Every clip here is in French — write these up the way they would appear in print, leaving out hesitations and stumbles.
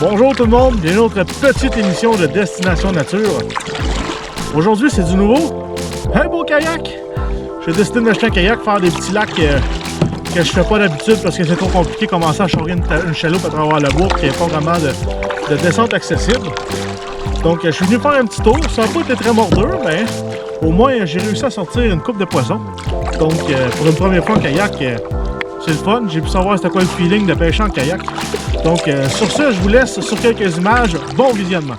Bonjour tout le monde, bienvenue à notre petite émission de Destination Nature. Aujourd'hui c'est du nouveau, un beau kayak. J'ai décidé de m'acheter un kayak, faire des petits lacs que je fais pas d'habitude parce que c'est trop compliqué de commencer à charger une chaloupe à travers le bois et qu'il n'y a pas vraiment de descente accessible. Donc je suis venu faire un petit tour, ça n'a pas été très mordeur, mais au moins j'ai réussi à sortir une coupe de poissons. Donc pour une première fois en kayak, c'est le fun, j'ai pu savoir c'était quoi le feeling de pêcher en kayak. Donc sur ce, je vous laisse sur quelques images. Bon visionnement!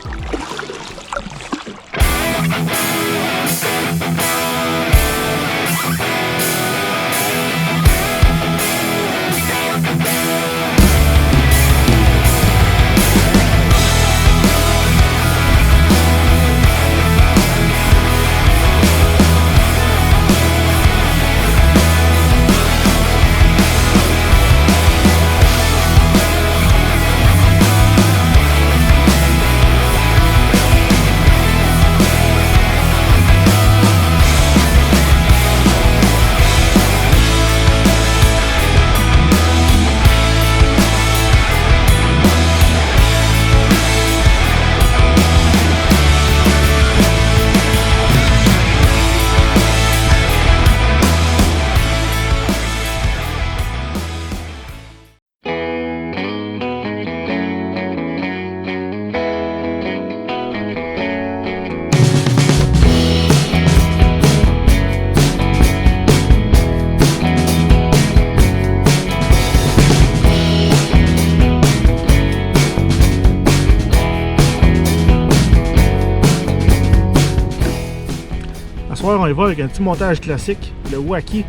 Ce soir, on y va avec un petit montage classique, le Wacky.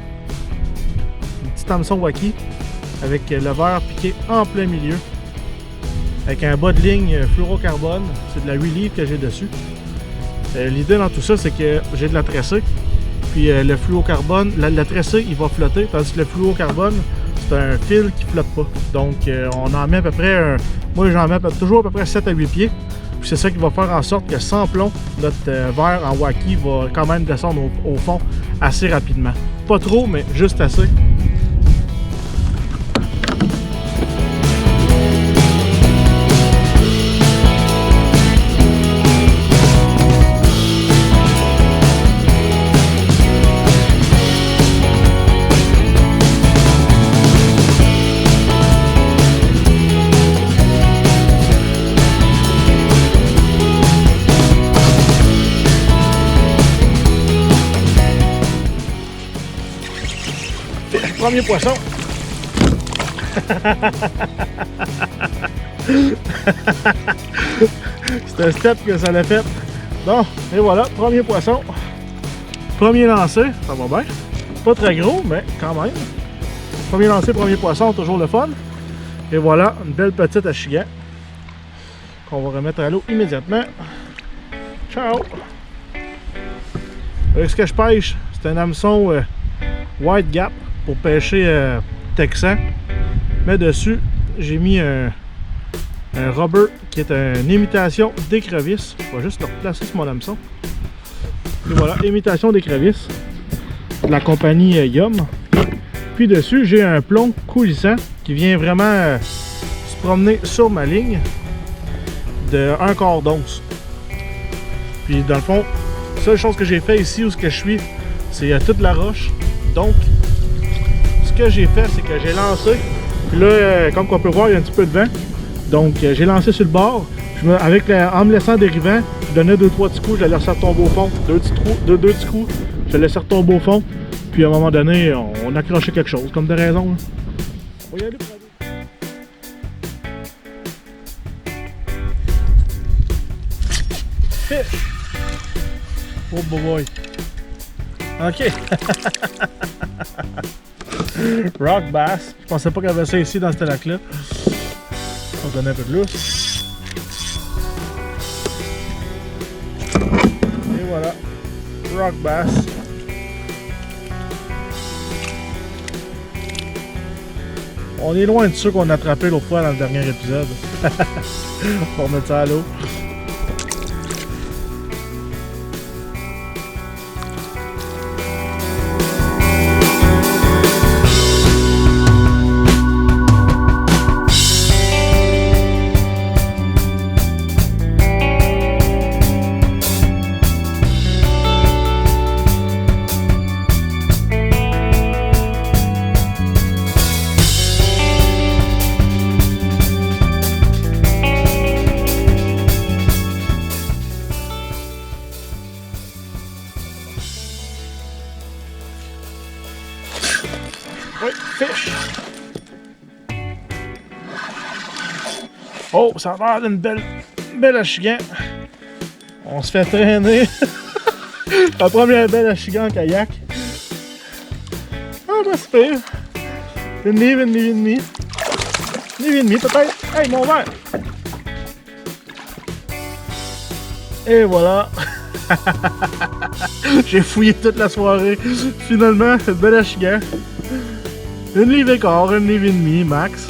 Un petit hameçon Wacky avec le verre piqué en plein milieu. Avec un bas de ligne fluorocarbone, c'est de la relief que j'ai dessus. L'idée dans tout ça, c'est que j'ai de la tressée. Puis le fluorocarbone, la tressée, il va flotter, tandis que le fluorocarbone, c'est un fil qui flotte pas. Donc on en met à peu près, moi j'en mets toujours à peu près 7 à 8 pieds. Puis c'est ça qui va faire en sorte que sans plomb, notre verre en Wacky va quand même descendre au fond assez rapidement. Pas trop, mais juste assez. Premier poisson. C'est un step que ça l'a fait. Bon, et voilà, premier poisson. Premier lancé, ça va bien. Pas très gros, mais quand même. Premier lancé, premier poisson, toujours le fun. Et voilà, une belle petite achigan qu'on va remettre à l'eau immédiatement. Ciao! Avec ce que je pêche, c'est un hameçon White Gap pour pêcher texan. Mais dessus, j'ai mis un rubber qui est une imitation d'écrevisse. Je vais juste le replacer sur mon hameçon. Et voilà, imitation d'écrevisse de la compagnie Yum. Puis dessus, j'ai un plomb coulissant qui vient vraiment se promener sur ma ligne de 1/4 d'once. Puis dans le fond, la seule chose que j'ai fait ici où ce que je suis, c'est toute la roche. Donc, ce que j'ai fait, c'est que j'ai lancé. Puis là, comme on peut voir, il y a un petit peu de vent. Donc, j'ai lancé sur le bord. En me laissant dérivant, je donnais 2-3 petits coups, je le laissais retomber au fond. Deux petits coups, je le laissais retomber au fond. Puis à un moment donné, on accrochait quelque chose, comme de raison. Là. On va y aller pour aller. Fish! Oh boy! Ok! Rock bass. Je pensais pas qu'il y avait ça ici dans ce lac-là. On va donner un peu de lousse. Et voilà. Rock bass. On est loin de ceux qu'on a attrapés l'autre fois dans le dernier épisode. On va remettre ça à l'eau. Oh, ça a l'air d'une belle achigan. On se fait traîner. La première belle achigan en kayak. Ah, pas super. Une livre et demie. Une livre et demie peut-être. Hey, mon verre! Et voilà. J'ai fouillé toute la soirée. Finalement, une belle achigan. Une livre et quart, une livre et demie, max.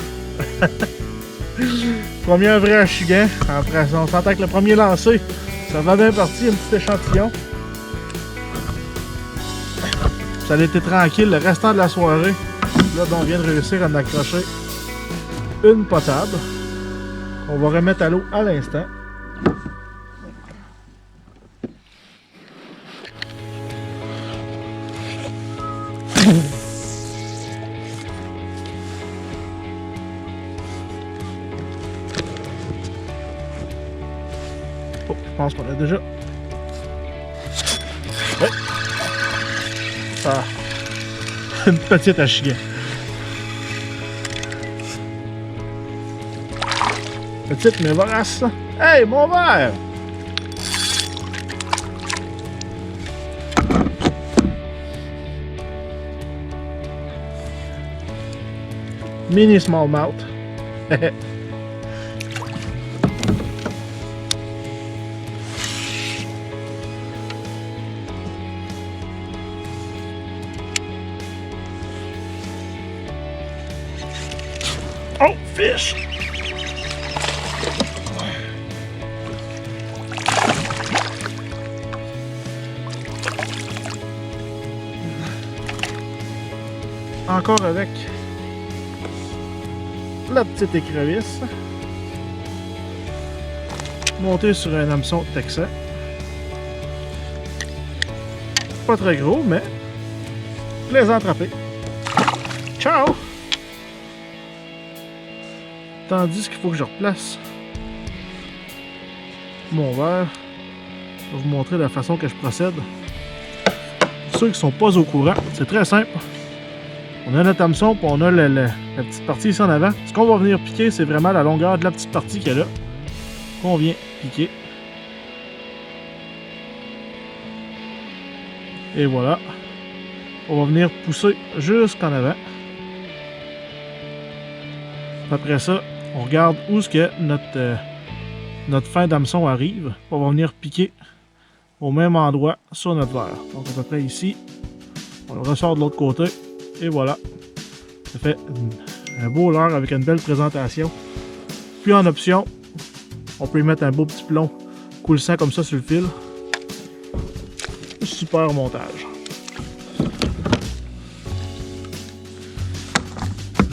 Premier vrai achigan. Après, on s'entend que le premier lancé, ça va bien parti, un petit échantillon. Ça a été tranquille le restant de la soirée. Là, on vient de réussir à en accrocher une potable. On va remettre à l'eau à l'instant. Oh, je pense qu'on a déjà. Ouais. Ah. Une petite achigan. Petite mais vorace. Hey, mon verre! Mini smallmouth. Oh, fish! Encore avec la petite écrevisse. Monté sur un hameçon texan. Pas très gros, mais plaisant à attraper. Ciao! Tandis qu'il faut que je replace mon verre. Je vais vous montrer la façon que je procède. Pour ceux qui ne sont pas au courant, c'est très simple. On a notre hameçon, puis on a la petite partie ici en avant. Ce qu'on va venir piquer, c'est vraiment la longueur de la petite partie qu'il y a là. Qu'on vient piquer. Et voilà. On va venir pousser jusqu'en avant. Après ça, on regarde où est-ce que notre fin d'hameçon arrive. On va venir piquer au même endroit sur notre verre. Donc à peu près ici. On le ressort de l'autre côté. Et voilà. Ça fait un beau leurre avec une belle présentation. Puis en option, on peut y mettre un beau petit plomb coulissant comme ça sur le fil. Super montage.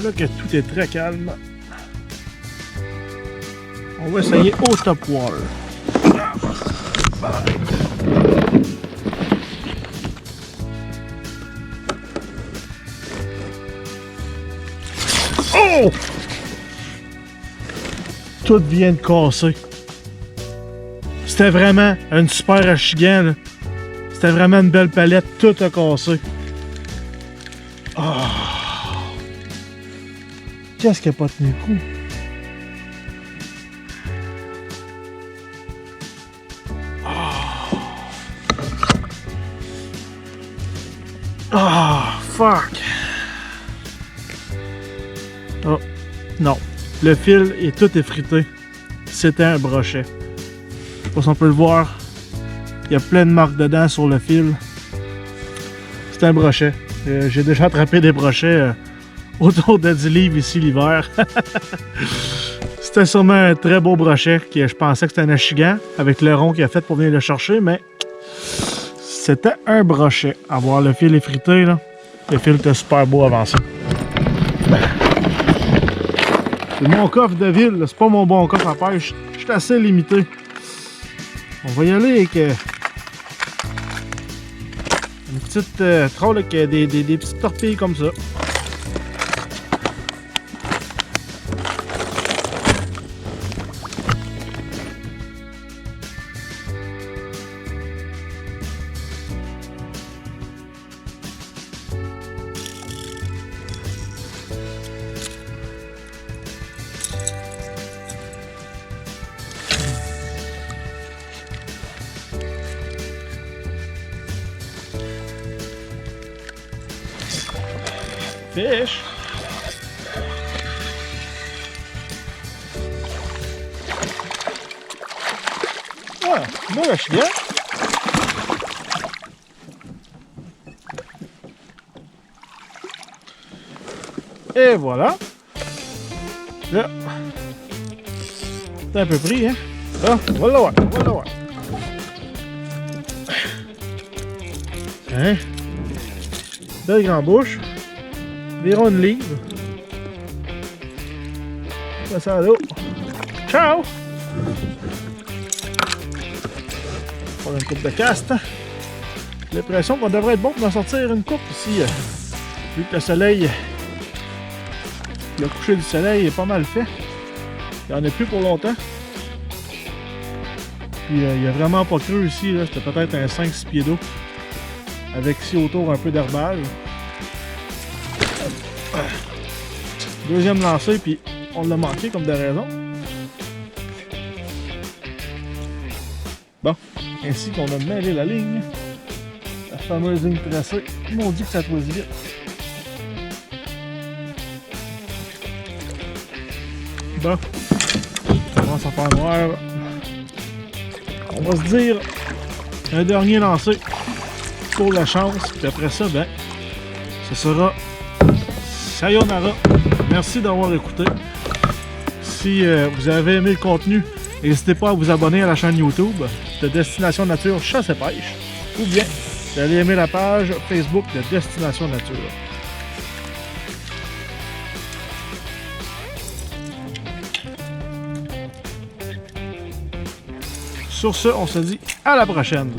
Là que tout est très calme, on va essayer au top water. Oh! Tout vient de casser. C'était vraiment une super achigan. C'était vraiment une belle palette. Tout a cassé. Oh. Qu'est-ce qui n'a pas tenu le coup? Ah, fuck! Oh, non. Le fil est tout effrité. C'était un brochet. Je sais pas si on peut le voir. Il y a plein de marques dedans sur le fil. C'est un brochet. J'ai déjà attrapé des brochets autour de 10 livres ici l'hiver. C'était sûrement un très beau brochet. Je pensais que c'était un achigan avec le rond qu'il a fait pour venir le chercher, mais c'était un brochet. À voir le fil effrité, là. Le fil était super beau avant ça. C'est mon coffre de ville, c'est pas mon bon coffre à pêche. Je suis assez limité. On va y aller avec une petite troll avec des petites torpilles comme ça. fish. Ah, nourish bien. Et voilà. Là. C'est un peu pris, hein? Là, on va l'avoir, on va l'avoir. Hein? Belle grande bouche. Environ une livre. Ça sent l'eau. Ciao! On a une coupe de caste. J'ai l'impression qu'on devrait être bon pour en sortir une coupe ici. Vu que le soleil, le coucher du soleil est pas mal fait. Il n'y en a plus pour longtemps. Puis il n'y a vraiment pas creux ici. C'était peut-être un 5-6 pieds d'eau. Avec ici autour un peu d'herbage. Deuxième lancée, puis on l'a manqué comme de raison. Bon, ainsi qu'on a mêlé la ligne. La fameuse ligne tracée. On dit que ça toise vite. Bon, ça commence à faire noir. On va se dire un dernier lancé pour la chance. Puis après ça, ben, ce sera sayonara. Merci d'avoir écouté. Si vous avez aimé le contenu, n'hésitez pas à vous abonner à la chaîne YouTube de Destination Nature Chasse et Pêche, ou bien d'aller aimer la page Facebook de Destination Nature. Sur ce, on se dit à la prochaine.